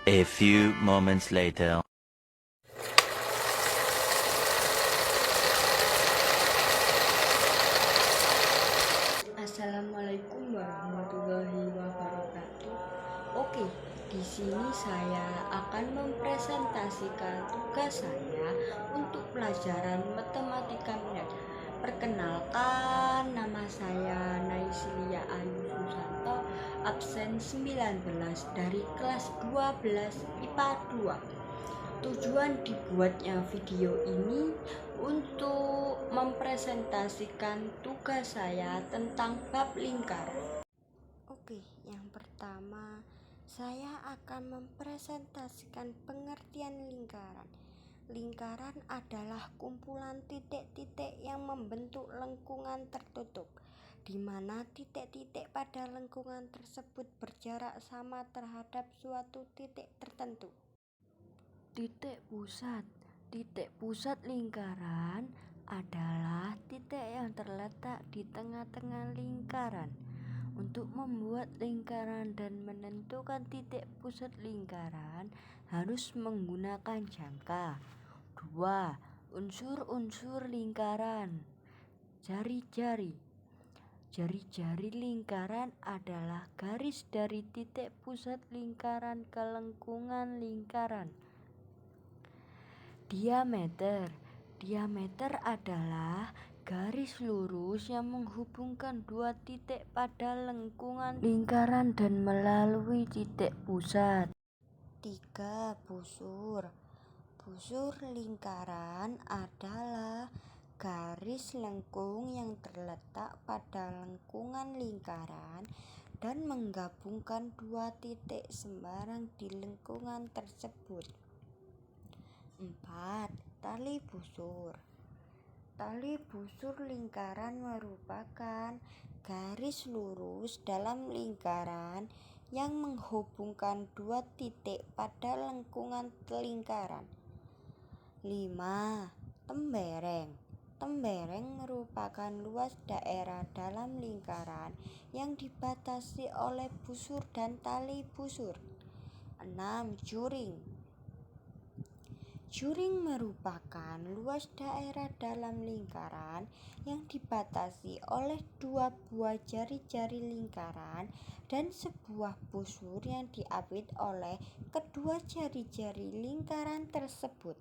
A few moments later. Assalamualaikum warahmatullahi wabarakatuh. Oke, di sini saya akan mempresentasikan tugas saya untuk pelajaran matematika minat. Perkenalkan, nama saya Naisilia Ayu Susanto, absen 19 dari kelas 12 IPA 2. Tujuan dibuatnya video ini untuk mempresentasikan tugas saya tentang bab lingkaran. Oke, yang pertama saya akan mempresentasikan pengertian lingkaran. Lingkaran adalah kumpulan titik-titik yang membentuk lengkungan tertutup, di mana titik-titik pada lengkungan tersebut berjarak sama terhadap suatu titik tertentu. Titik pusat lingkaran adalah titik yang terletak di tengah-tengah lingkaran. Untuk membuat lingkaran dan menentukan titik pusat lingkaran harus menggunakan jangka. 2. Unsur-unsur lingkaran. Jari-jari lingkaran adalah garis dari titik pusat lingkaran ke lengkungan lingkaran. Diameter adalah garis lurus yang menghubungkan dua titik pada lengkungan lingkaran dan melalui titik pusat. 3. Busur lingkaran adalah garis lengkung yang terletak pada lengkungan lingkaran dan menggabungkan dua titik sembarang di lengkungan tersebut. 4. Tali busur lingkaran merupakan garis lurus dalam lingkaran yang menghubungkan dua titik pada lengkungan lingkaran. 5. Tembereng merupakan luas daerah dalam lingkaran yang dibatasi oleh busur dan tali busur. 6. Juring merupakan luas daerah dalam lingkaran yang dibatasi oleh dua buah jari-jari lingkaran dan sebuah busur yang diapit oleh kedua jari-jari lingkaran tersebut.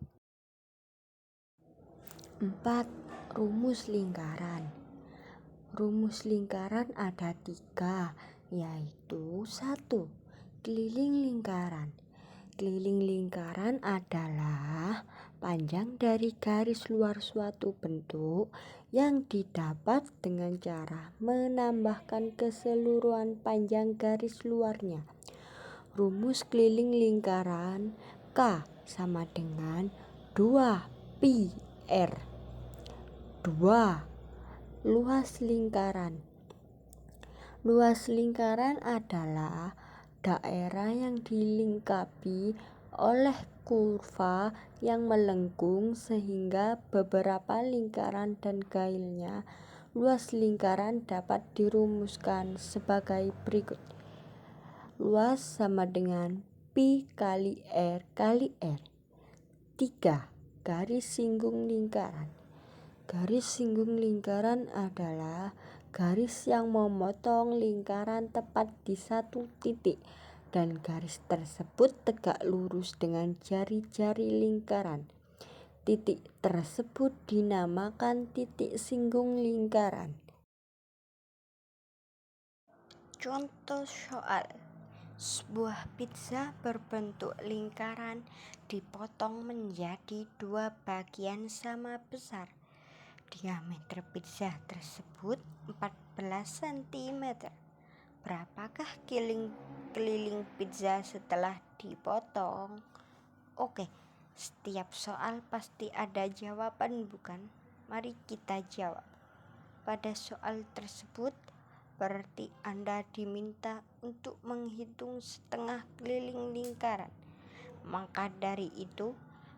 4. Rumus lingkaran ada 3, yaitu 1. Keliling lingkaran adalah panjang dari garis luar suatu bentuk yang didapat dengan cara menambahkan keseluruhan panjang garis luarnya. Rumus keliling lingkaran K sama dengan 2 pi R. 2. Luas lingkaran adalah daerah yang dilingkapi oleh kurva yang melengkung sehingga beberapa lingkaran dan gailnya. Luas lingkaran dapat dirumuskan sebagai berikut. Luas sama dengan pi kali R kali R. 3. Garis singgung lingkaran adalah garis yang memotong lingkaran tepat di satu titik dan garis tersebut tegak lurus dengan jari-jari lingkaran. Titik tersebut dinamakan titik singgung lingkaran. Contoh soal: sebuah pizza berbentuk lingkaran dipotong menjadi dua bagian sama besar. Diameter pizza tersebut 14 cm. Berapakah keliling pizza setelah dipotong? Oke, setiap soal pasti ada jawaban, bukan? Mari kita jawab. Pada soal tersebut berarti Anda diminta untuk menghitung setengah keliling lingkaran. Maka dari itu,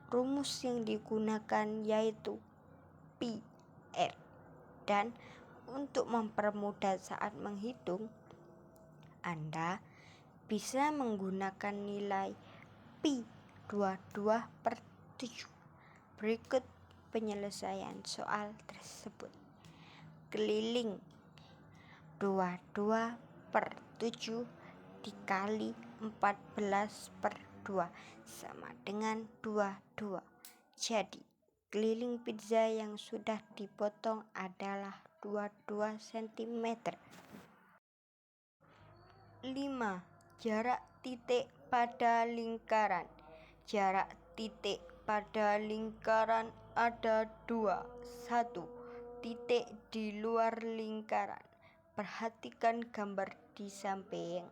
rumus yang digunakan yaitu pi R. Dan untuk mempermudah saat menghitung, Anda bisa menggunakan nilai Pi 22/7. Berikut penyelesaian soal tersebut. Keliling 22/7 dikali 14/2 sama dengan 22. Jadi keliling pizza yang sudah dipotong adalah 22 cm. 5. Jarak titik pada lingkaran. Jarak titik pada lingkaran ada 2. 1. Titik di luar lingkaran. Perhatikan gambar di samping.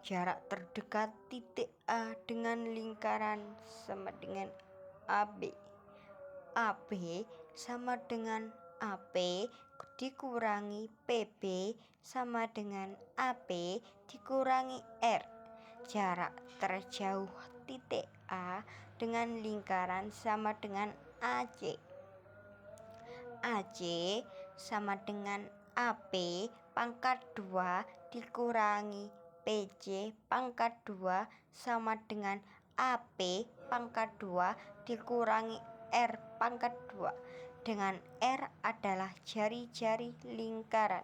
Jarak terdekat titik A dengan lingkaran sama dengan AB. AB sama dengan AP dikurangi PB sama dengan AP dikurangi R. Jarak terjauh titik A dengan lingkaran sama dengan AC. AC sama dengan AP pangkat 2 dikurangi PJ pangkat 2 sama dengan AP pangkat 2 dikurangi R pangkat 2, dengan R adalah jari-jari lingkaran.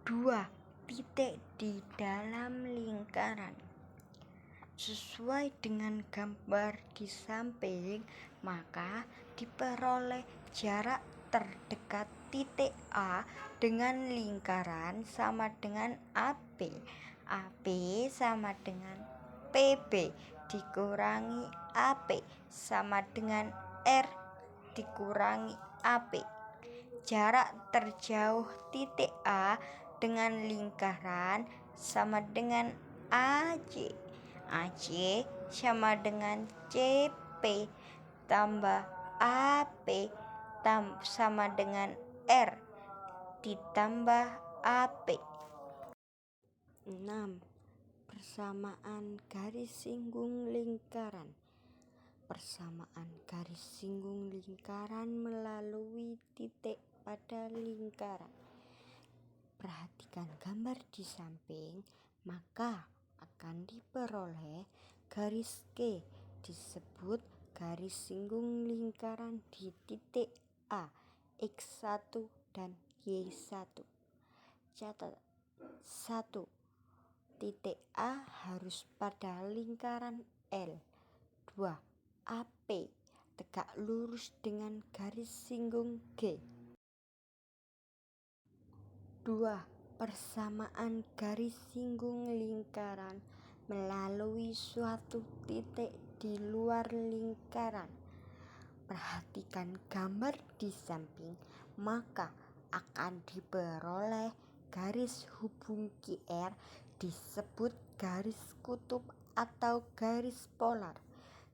2. Titik di dalam lingkaran. Sesuai dengan gambar di samping, maka diperoleh jarak terdekat titik A dengan lingkaran sama dengan AB. AB sama dengan PB dikurangi AP sama dengan R dikurangi AP. Jarak terjauh titik A dengan lingkaran sama dengan AC. AC sama dengan CP tambah AP sama dengan R ditambah AP. 6. Persamaan garis singgung lingkaran. Persamaan garis singgung lingkaran melalui titik pada lingkaran. Perhatikan gambar di samping, maka akan diperoleh garis Q disebut garis singgung lingkaran di titik A, X1 dan Y1. Catat 1. Titik A harus pada lingkaran L. 2. AP tegak lurus dengan garis singgung G. 2. Persamaan garis singgung lingkaran melalui suatu titik di luar lingkaran. Perhatikan gambar di samping, maka akan diperoleh garis hubung QR disebut garis kutub atau garis polar,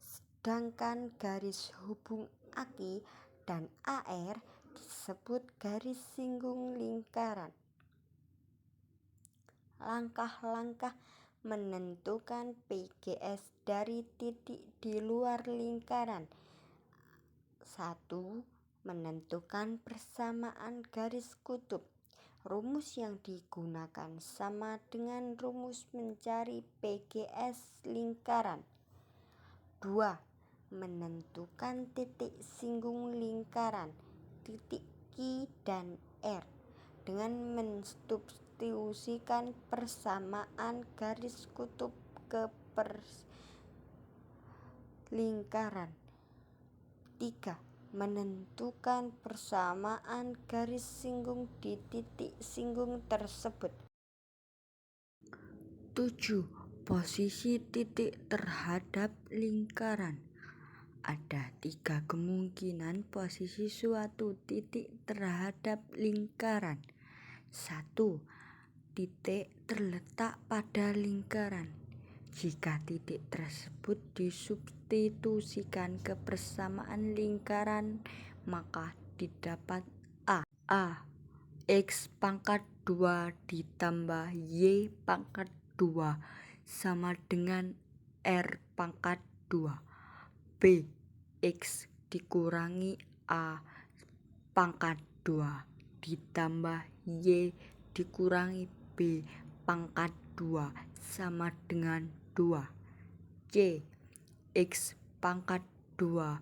sedangkan garis hubung AQ dan AR disebut garis singgung lingkaran. Langkah-langkah menentukan PGS dari titik di luar lingkaran. 1. Menentukan persamaan garis kutub. Rumus yang digunakan sama dengan rumus mencari PGS lingkaran. 2. Menentukan titik singgung lingkaran, titik Q dan R, dengan mensubstitusikan persamaan garis kutub ke lingkaran. 3. Menentukan persamaan garis singgung di titik singgung tersebut. 7. Posisi titik terhadap lingkaran. Ada 3 kemungkinan posisi suatu titik terhadap lingkaran. 1. Titik terletak pada lingkaran. Jika titik tersebut disubstitusikan ke persamaan lingkaran, maka didapat A. X pangkat 2 ditambah Y pangkat 2 sama dengan R pangkat 2. B. X dikurangi A pangkat 2 ditambah Y dikurangi B pangkat 2 sama dengan 2. C. X pangkat 2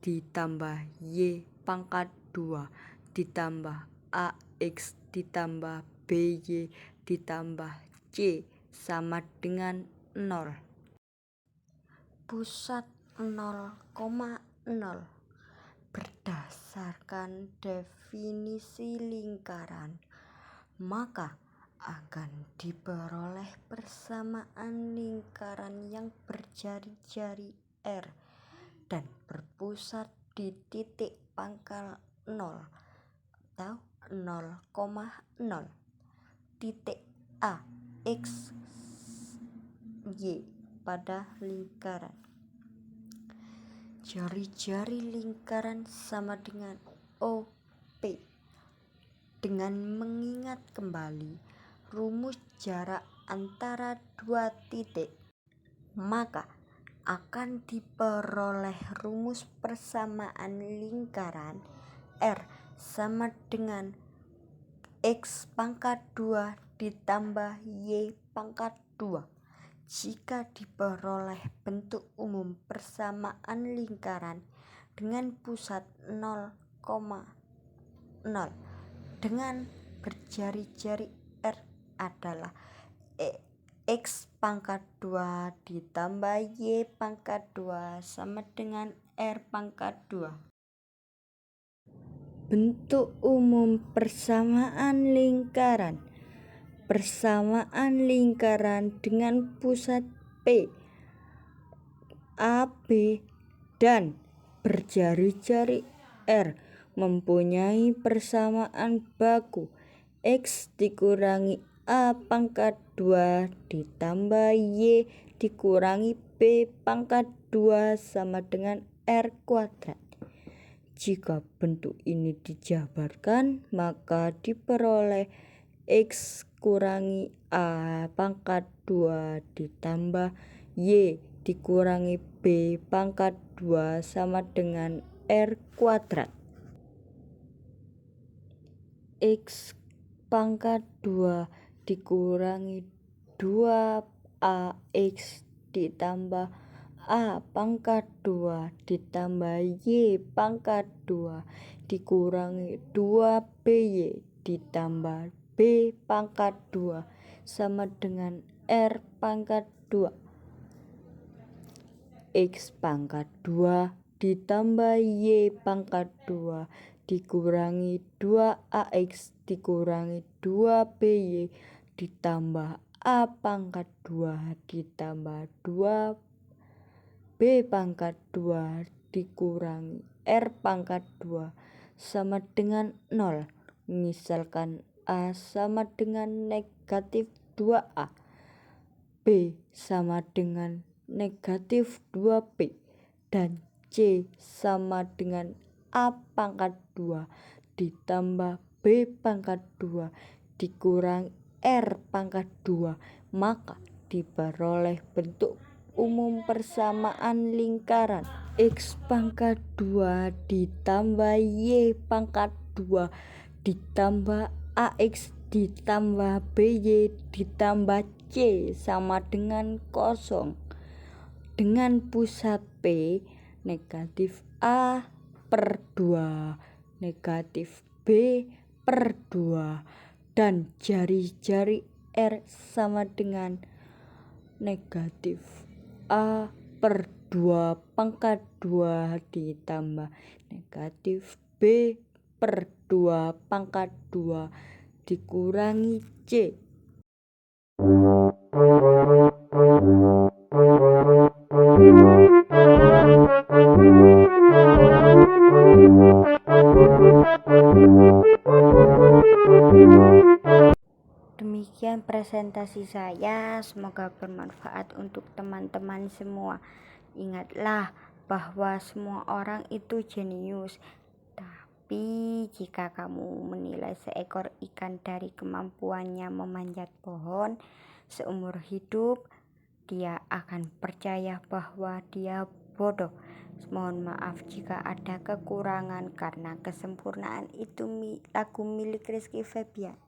ditambah Y pangkat 2 ditambah AX ditambah BY ditambah C sama dengan 0. Pusat 0,0. Berdasarkan definisi lingkaran, maka akan diperoleh persamaan lingkaran yang berjari-jari R dan berpusat di titik pangkal 0 atau 0,0. Titik A, X, Y pada lingkaran. Jari-jari lingkaran sama dengan OP. Dengan mengingat kembali rumus jarak antara dua titik, maka akan diperoleh rumus persamaan lingkaran R sama dengan X pangkat 2 ditambah Y pangkat 2. Jika diperoleh bentuk umum persamaan lingkaran dengan pusat 0,0 dengan berjari-jari R adalah X pangkat 2 ditambah Y pangkat 2 sama dengan R pangkat 2. Bentuk umum persamaan lingkaran. Persamaan lingkaran dengan pusat P, A, B, dan berjari-jari R mempunyai persamaan baku X dikurangi A pangkat 2 ditambah Y dikurangi B pangkat 2 sama dengan R kuadrat. Jika bentuk ini dijabarkan, maka diperoleh X kurangi A pangkat 2 ditambah Y dikurangi B pangkat 2 sama dengan R kuadrat. X pangkat 2 dikurangi 2AX ditambah A pangkat 2 ditambah Y pangkat 2 dikurangi 2BY ditambah B pangkat 2 sama dengan R pangkat 2. X pangkat 2 ditambah Y pangkat 2 dikurangi 2AX dikurangi 2BY ditambah A pangkat 2 ditambah 2B pangkat 2 dikurangi R pangkat 2 sama dengan 0. Misalkan A sama dengan negatif 2A, B sama dengan negatif 2B, dan C sama dengan A pangkat 2 ditambah B pangkat 2 dikurangi R pangkat 2, maka diperoleh bentuk umum persamaan lingkaran X pangkat 2 ditambah Y pangkat 2 ditambah AX ditambah BY ditambah C sama dengan 0 dengan pusat P negatif A per 2 negatif B per 2 dan jari-jari R sama dengan negatif A per 2 pangkat 2 ditambah negatif B per 2 pangkat 2 dikurangi C. Demikian presentasi saya, semoga bermanfaat untuk teman-teman semua. Ingatlah bahwa semua orang itu jenius. Tapi jika kamu menilai seekor ikan dari kemampuannya memanjat pohon seumur hidup, dia akan percaya bahwa dia bodoh. Mohon maaf jika ada kekurangan karena kesempurnaan itu lagu milik Rizky Febian.